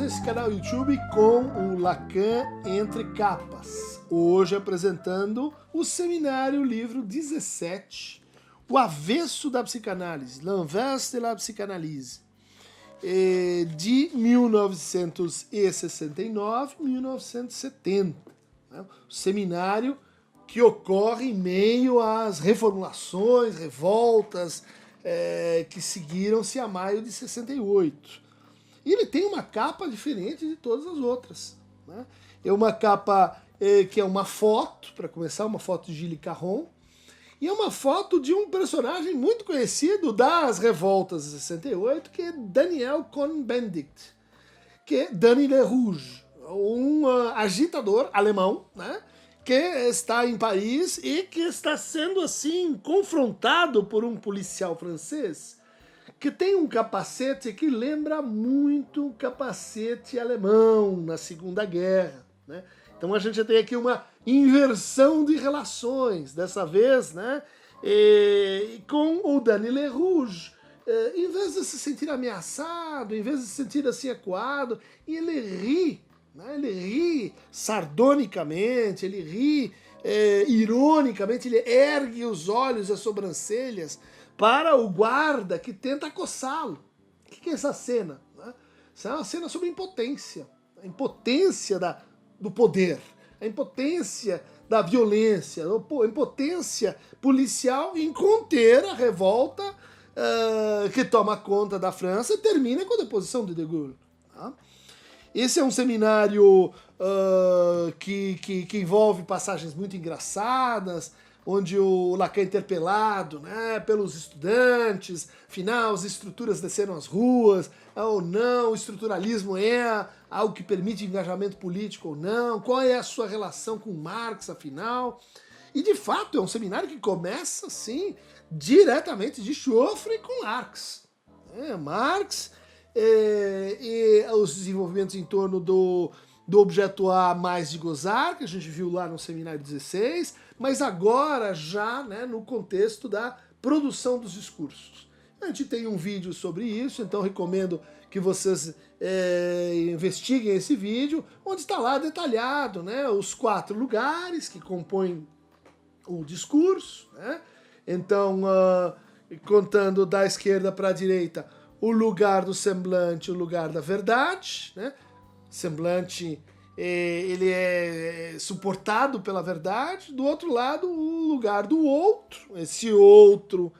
nesse canal YouTube com o Lacan Entre Capas. Hoje apresentando o seminário livro 17, O Avesso da Psicanálise, L'Inverse de la Psychanalyse, de 1969-1970. O seminário que ocorre em meio às reformulações, revoltas que seguiram-se a maio de 68. E ele tem uma capa diferente de todas as outras, né? É uma capa que é uma foto, para começar, uma foto de Gilles Caron, e é uma foto de um personagem muito conhecido das revoltas de 68, que é Daniel Cohn-Bendit, que é Danny Le Rouge, um agitador alemão, né, que está em Paris e que está sendo assim confrontado por um policial francês que tem um capacete que lembra muito o capacete alemão na Segunda Guerra, né? Então a gente tem aqui uma inversão de relações, dessa vez, né, com o Danny Le Rouge. Em vez de se sentir ameaçado, em vez de se sentir assim acuado, ele ri, né? Ele ri sardonicamente, ele ri ironicamente, ele ergue os olhos e as sobrancelhas para o guarda que tenta acossá-lo. O que é essa cena? Essa é uma cena sobre impotência. A impotência do poder, a impotência da violência, a impotência policial em conter a revolta que toma conta da França e termina com a deposição de Gaulle. Esse é um seminário que envolve passagens muito engraçadas, onde o Lacan é interpelado, né, pelos estudantes, afinal as estruturas desceram às ruas, ou não, o estruturalismo é algo que permite engajamento político ou não, qual é a sua relação com Marx, afinal. E de fato é um seminário que começa, assim, diretamente de chofre com Marx. Marx e os desenvolvimentos em torno do objeto A mais de gozar, que a gente viu lá no seminário 16, mas agora já, né, no contexto da produção dos discursos. A gente tem um vídeo sobre isso, então recomendo que vocês investiguem esse vídeo, onde está lá detalhado, né, os 4 lugares que compõem o discurso, né? Então, contando da esquerda para a direita, o lugar do semblante, o lugar da verdade, né? Semblante, ele é suportado pela verdade. Do outro lado, o lugar do outro, esse outro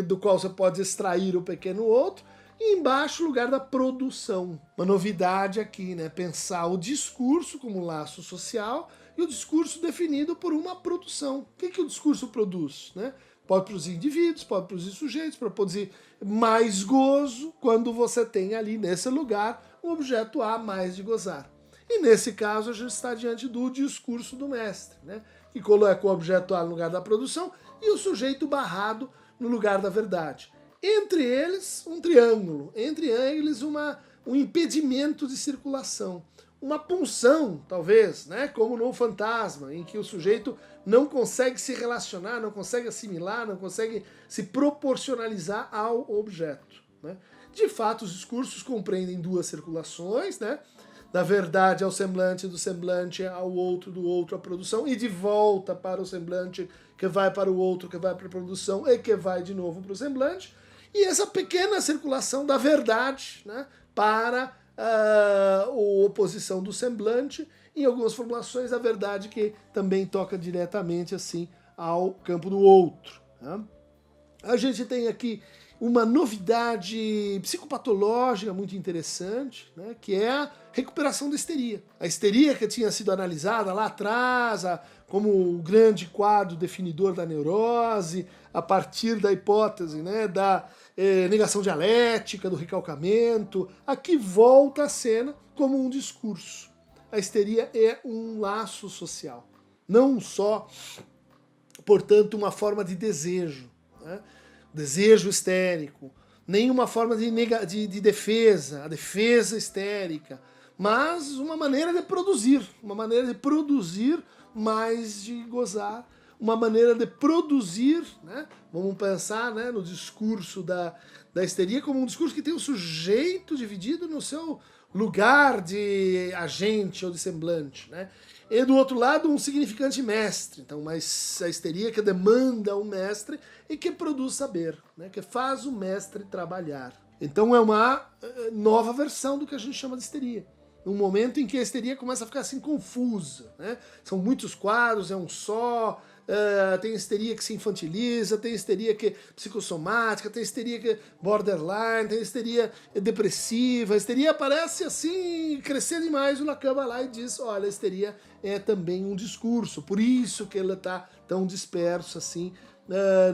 do qual você pode extrair o pequeno outro. E embaixo, o lugar da produção. Uma novidade aqui, né? Pensar o discurso como laço social e o discurso definido por uma produção. O que o discurso produz, né? Pode produzir indivíduos, pode produzir sujeitos, pode produzir mais gozo quando você tem ali nesse lugar um objeto A mais de gozar. E nesse caso a gente está diante do discurso do mestre, né, que coloca o objeto A no lugar da produção e o sujeito barrado no lugar da verdade. Entre eles, um triângulo, entre eles um impedimento de circulação. Uma punção, talvez, né, como no Fantasma, em que o sujeito não consegue se relacionar, não consegue assimilar, não consegue se proporcionalizar ao objeto, né? De fato, os discursos compreendem 2 circulações, né, da verdade ao semblante, do semblante ao outro, do outro à produção, e de volta para o semblante, que vai para o outro, que vai para a produção, e que vai de novo para o semblante, e essa pequena circulação da verdade, né, para a oposição do semblante, em algumas formulações a verdade que também toca diretamente assim ao campo do outro, né? A gente tem aqui uma novidade psicopatológica muito interessante, né, que é a recuperação da histeria. A histeria que tinha sido analisada lá atrás como o grande quadro definidor da neurose, a partir da hipótese, né, da negação dialética, do recalcamento, aqui volta a cena como um discurso. A histeria é um laço social, não só, portanto, uma forma de desejo, né? Desejo histérico, nem uma forma de defesa, a defesa histérica, mas uma maneira de produzir mais de gozar, uma maneira de produzir, né? Vamos pensar, né, no discurso da histeria como um discurso que tem o sujeito dividido no seu lugar de agente ou de semblante, né? E do outro lado, um significante mestre. Então, mas a histeria que demanda um mestre e que produz saber, né? Que faz o mestre trabalhar. Então é uma nova versão do que a gente chama de histeria. Um momento em que a histeria começa a ficar assim confusa, né? São muitos quadros, é um só, tem histeria que se infantiliza, tem histeria que é psicossomática, tem histeria que é borderline, tem histeria depressiva, a histeria parece assim crescer demais. O Lacan vai lá e diz, olha, a histeria é também um discurso, por isso que ela está tão disperso assim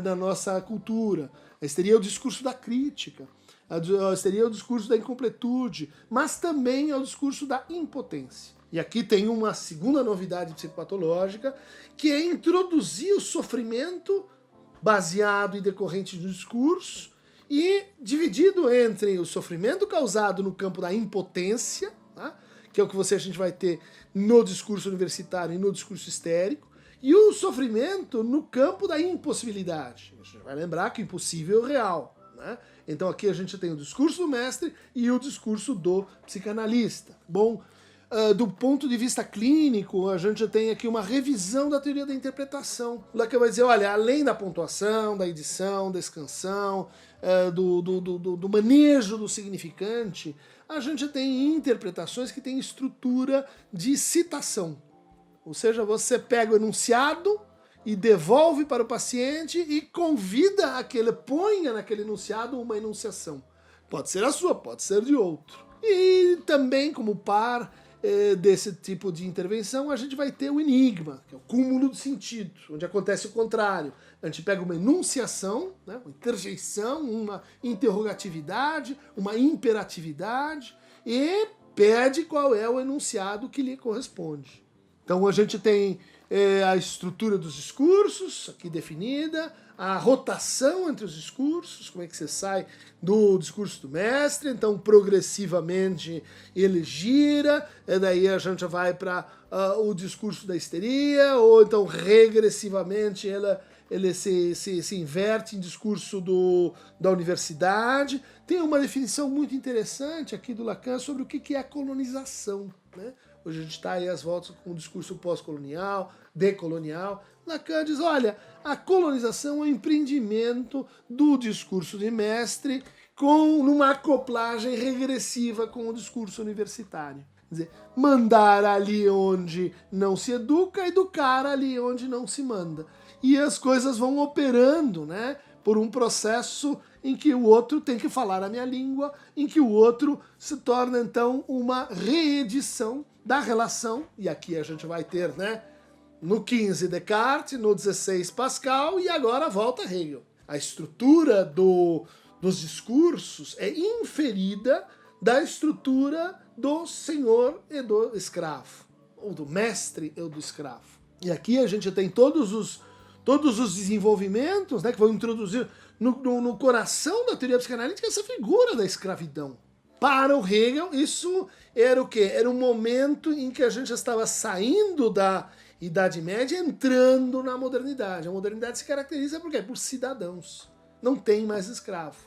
na nossa cultura. A histeria é o discurso da crítica. Seria o discurso da incompletude, mas também é o discurso da impotência. E aqui tem uma segunda novidade psicopatológica, que é introduzir o sofrimento baseado e decorrente do discurso e dividido entre o sofrimento causado no campo da impotência, tá? Que é o que a gente vai ter no discurso universitário e no discurso histérico, e o sofrimento no campo da impossibilidade. A gente vai lembrar que o impossível é o real, né? Então aqui a gente tem o discurso do mestre e o discurso do psicanalista. Bom, do ponto de vista clínico, a gente tem aqui uma revisão da teoria da interpretação. O Lacan vai dizer, olha, além da pontuação, da edição, da escansão, do manejo do significante, a gente tem interpretações que têm estrutura de citação. Ou seja, você pega o enunciado e devolve para o paciente e convida a que ele ponha naquele enunciado uma enunciação. Pode ser a sua, pode ser de outro. E também, como par desse tipo de intervenção, a gente vai ter o enigma, que é o cúmulo do sentido, onde acontece o contrário. A gente pega uma enunciação, né, uma interjeição, uma interrogatividade, uma imperatividade, e pede qual é o enunciado que lhe corresponde. Então a gente tem a estrutura dos discursos, aqui definida, a rotação entre os discursos, como é que você sai do discurso do mestre, então progressivamente ele gira, e daí a gente vai para o discurso da histeria, ou então regressivamente ele se inverte em discurso da universidade. Tem uma definição muito interessante aqui do Lacan sobre o que é a colonização, né? Hoje a gente está aí às voltas com o discurso pós-colonial, decolonial. Lacan diz, olha, a colonização é o empreendimento do discurso de mestre numa acoplagem regressiva com o discurso universitário. Quer dizer, mandar ali onde não se educar ali onde não se manda. E as coisas vão operando, né, por um processo em que o outro tem que falar a minha língua, em que o outro se torna, então, uma reedição da relação, e aqui a gente vai ter, né, no 15 Descartes, no 16 Pascal, e agora volta Hegel. A estrutura dos discursos é inferida da estrutura do senhor e do escravo, ou do mestre e do escravo. E aqui a gente tem todos os desenvolvimentos, né, que vão introduzir no coração da teoria psicanalítica essa figura da escravidão. Para o Hegel, isso era o quê? Era um momento em que a gente estava saindo da Idade Média, entrando na modernidade. A modernidade se caracteriza por quê? Por cidadãos. Não tem mais escravo.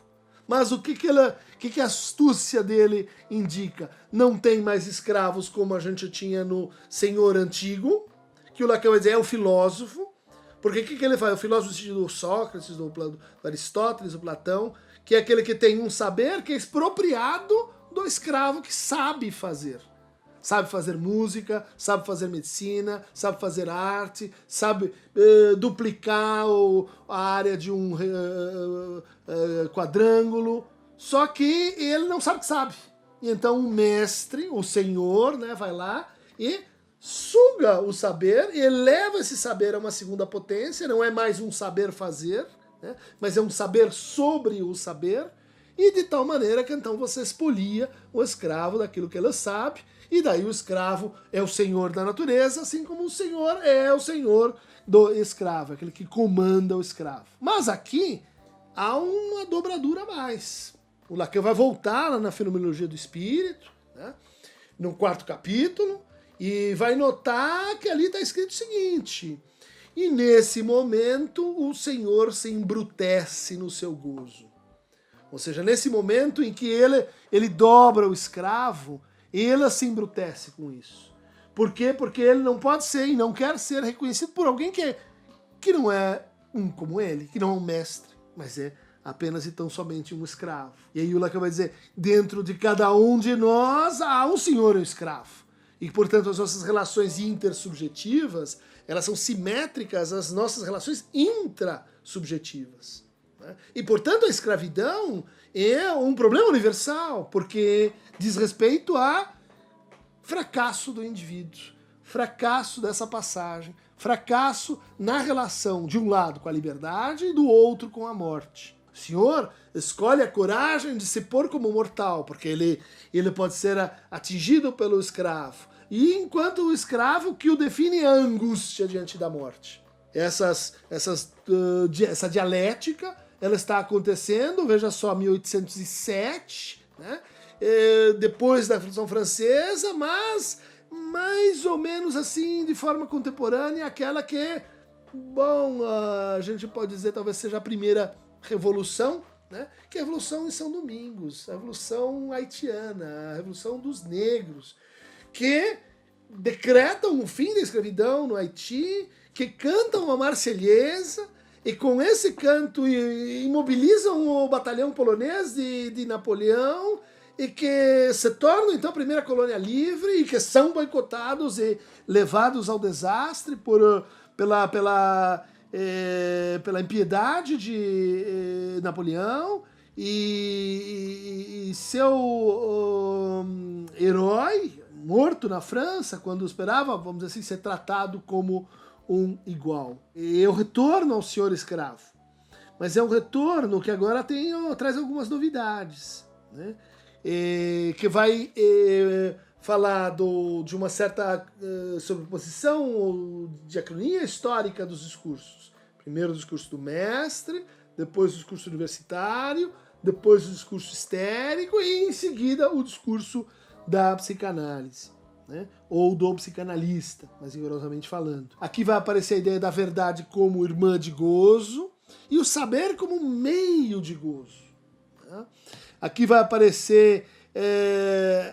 Mas o que a astúcia dele indica? Não tem mais escravos como a gente tinha no Senhor Antigo, que o Lacan vai dizer é o filósofo. Porque o que ele faz? O filósofo do Sócrates, do Aristóteles, do Platão, que é aquele que tem um saber que é expropriado do escravo que sabe fazer. Sabe fazer música, sabe fazer medicina, sabe fazer arte, sabe duplicar a área de um quadrângulo. Só que ele não sabe que sabe. E então o mestre, o senhor, né, vai lá e suga o saber e eleva esse saber a uma segunda potência. Não é mais um saber fazer, né, mas é um saber sobre o saber. E de tal maneira que então você expolia o escravo daquilo que ele sabe, e daí o escravo é o senhor da natureza, assim como o senhor é o senhor do escravo, aquele que comanda o escravo. Mas aqui há uma dobradura a mais. O Lacan vai voltar lá na Fenomenologia do Espírito, né, no 4º capítulo, e vai notar que ali está escrito o seguinte: e nesse momento o senhor se embrutece no seu gozo. Ou seja, nesse momento em que ele dobra o escravo, ela se embrutece com isso. Por quê? Porque ele não pode ser e não quer ser reconhecido por alguém que não é um como ele, que não é um mestre, mas é apenas e tão somente um escravo. E aí o Lacan vai dizer, dentro de cada um de nós há um senhor e um escravo. E, portanto, as nossas relações intersubjetivas, elas são simétricas às nossas relações intrasubjetivas. Né? E, portanto, a escravidão é um problema universal, porque diz respeito a fracasso do indivíduo, fracasso dessa passagem, fracasso na relação de um lado com a liberdade e do outro com a morte. O senhor escolhe a coragem de se pôr como mortal, porque ele pode ser atingido pelo escravo. E enquanto o escravo, que o define é a angústia diante da morte. Essa dialética, ela está acontecendo, veja só, 1807, né? Depois da Revolução Francesa, mas mais ou menos assim, de forma contemporânea, aquela que, bom, a gente pode dizer talvez seja a primeira revolução, né? Que é a Revolução em São Domingos, a Revolução Haitiana, a Revolução dos Negros, que decretam o fim da escravidão no Haiti, que cantam a Marselhesa, e com esse canto imobilizam o batalhão polonês de Napoleão, e que se tornam então a primeira colônia livre, e que são boicotados e levados ao desastre pela impiedade de Napoleão, e seu herói, morto na França, quando esperava, vamos dizer assim, ser tratado como um igual. E o retorno ao senhor escravo. Mas é um retorno que agora traz algumas novidades, né? Que vai falar de uma certa sobreposição ou diacronia histórica dos discursos. Primeiro o discurso do mestre, depois o discurso universitário, depois o discurso histérico e em seguida o discurso da psicanálise, né? Ou do psicanalista, mais rigorosamente falando. Aqui vai aparecer a ideia da verdade como irmã de gozo e o saber como meio de gozo. Né? Aqui vai aparecer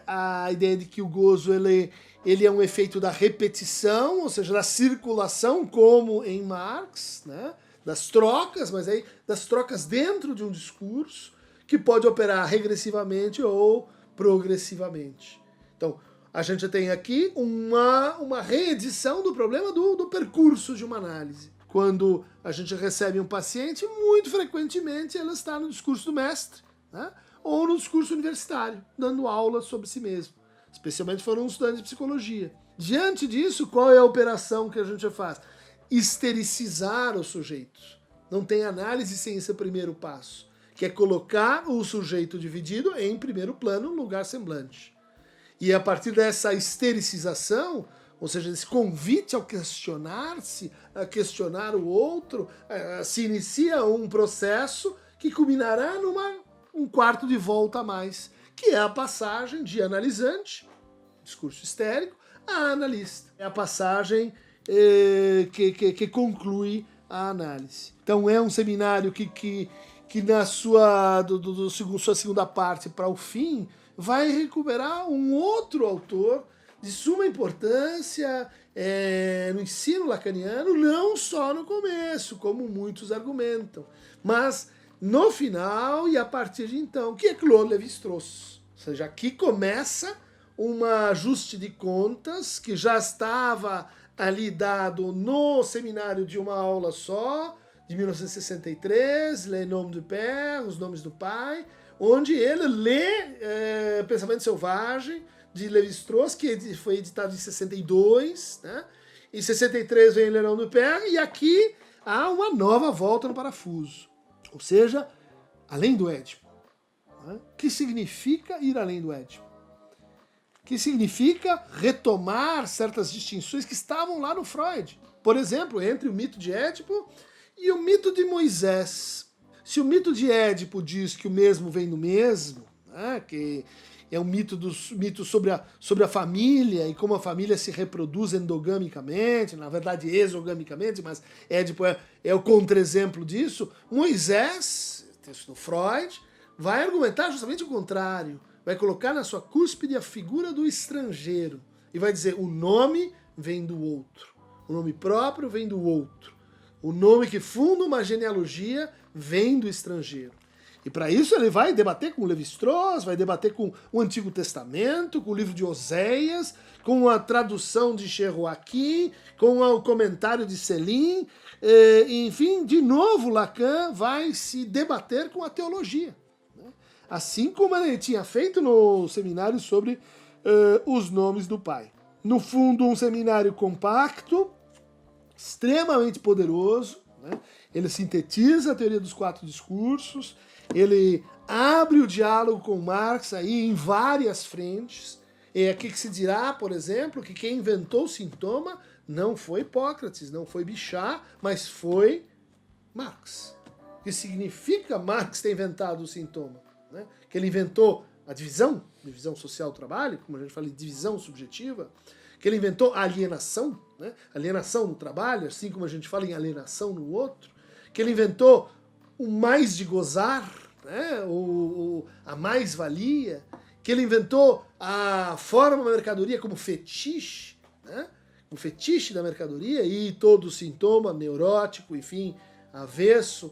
a ideia de que o gozo ele é um efeito da repetição, ou seja, da circulação, como em Marx, né? Das trocas, mas aí das trocas dentro de um discurso que pode operar regressivamente ou progressivamente. Então, a gente tem aqui uma reedição do problema do percurso de uma análise. Quando a gente recebe um paciente, muito frequentemente ela está no discurso do mestre, né? Ou no discurso universitário, dando aula sobre si mesmo. Especialmente foram um estudante de psicologia. Diante disso, qual é a operação que a gente faz? Estericizar o sujeito. Não tem análise sem esse primeiro passo, que é colocar o sujeito dividido em primeiro plano, lugar semblante. E a partir dessa estericização, ou seja, esse convite ao questionar-se, a questionar o outro, se inicia um processo que culminará um quarto de volta a mais, que é a passagem de analisante, discurso histérico, a analista. É a passagem que conclui a análise. Então é um seminário que na sua segunda parte para o fim vai recuperar um outro autor de suma importância no ensino lacaniano, não só no começo, como muitos argumentam, mas no final e a partir de então, que é Claude Lévi-Strauss. Ou seja, aqui começa um ajuste de contas que já estava ali dado no seminário de uma aula só, de 1963, Les Noms du Père, Os Nomes do Pai, onde ele lê Pensamento Selvagem, de Lévi-Strauss, que foi editado em 62, né? Em 63 vem Les Noms du Père, e aqui há uma nova volta no parafuso. Ou seja, além do Édipo. Né? O que significa ir além do Édipo? O que significa retomar certas distinções que estavam lá no Freud. Por exemplo, entre o mito de Édipo e o mito de Moisés. Se o mito de Édipo diz que o mesmo vem do mesmo, né? Que é um mito sobre a família e como a família se reproduz endogamicamente, na verdade exogamicamente, mas Édipo é o contra-exemplo disso. Moisés, texto do Freud, vai argumentar justamente o contrário. vai colocar na sua cúspide a figura do estrangeiro e vai dizer: o nome vem do outro, o nome próprio vem do outro, o nome que funda uma genealogia vem do estrangeiro. E para isso ele vai debater com Levi-Strauss, vai debater com o Antigo Testamento, com o livro de Oséias, com a tradução de Cherroaqui, com o comentário de Céline. Enfim, de novo, Lacan vai se debater com a teologia. Assim como ele tinha feito no seminário sobre os nomes do Pai. No fundo, um seminário compacto, extremamente poderoso, né? Ele sintetiza a teoria dos 4 discursos, ele abre o diálogo com Marx aí em várias frentes. É aqui que se dirá, por exemplo, que quem inventou o sintoma não foi Hipócrates, não foi Bichat, mas foi Marx. O que significa Marx ter inventado o sintoma? Né? Que ele inventou a divisão social do trabalho, como a gente fala, divisão subjetiva, que ele inventou a alienação, né? Alienação no trabalho, assim como a gente fala em alienação no outro, que ele inventou o mais de gozar, né? A mais-valia, que ele inventou a forma da mercadoria como fetiche, né? O fetiche da mercadoria, e todo sintoma neurótico, enfim, avesso,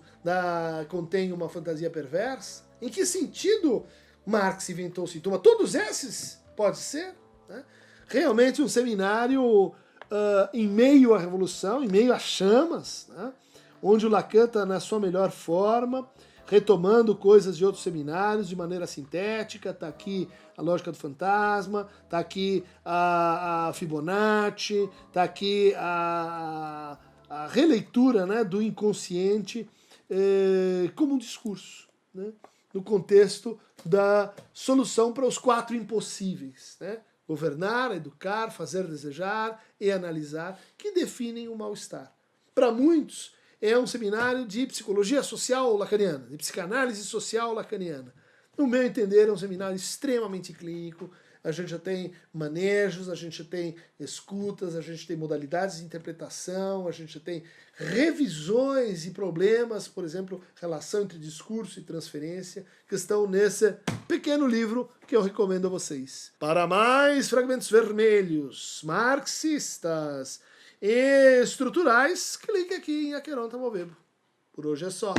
contém uma fantasia perversa. Em que sentido Marx inventou o sintoma? Todos esses, pode ser, né? Realmente um seminário em meio à revolução, em meio às chamas, né? Onde o Lacan está na sua melhor forma, retomando coisas de outros seminários de maneira sintética. Está aqui a lógica do fantasma, está aqui a Fibonacci, está aqui a releitura, né, do inconsciente como um discurso, né, no contexto da solução para os 4 impossíveis, né? Governar, educar, fazer desejar e analisar, que definem o mal-estar. Para muitos, é um seminário de psicologia social lacaniana, de psicanálise social lacaniana. No meu entender, é um seminário extremamente clínico. A gente já tem manejos, a gente já tem escutas, a gente tem modalidades de interpretação, a gente já tem revisões e problemas, por exemplo, relação entre discurso e transferência, que estão nesse pequeno livro que eu recomendo a vocês. Para mais fragmentos vermelhos, marxistas e estruturais, clique aqui em Aqueronta Movebo. Por hoje é só.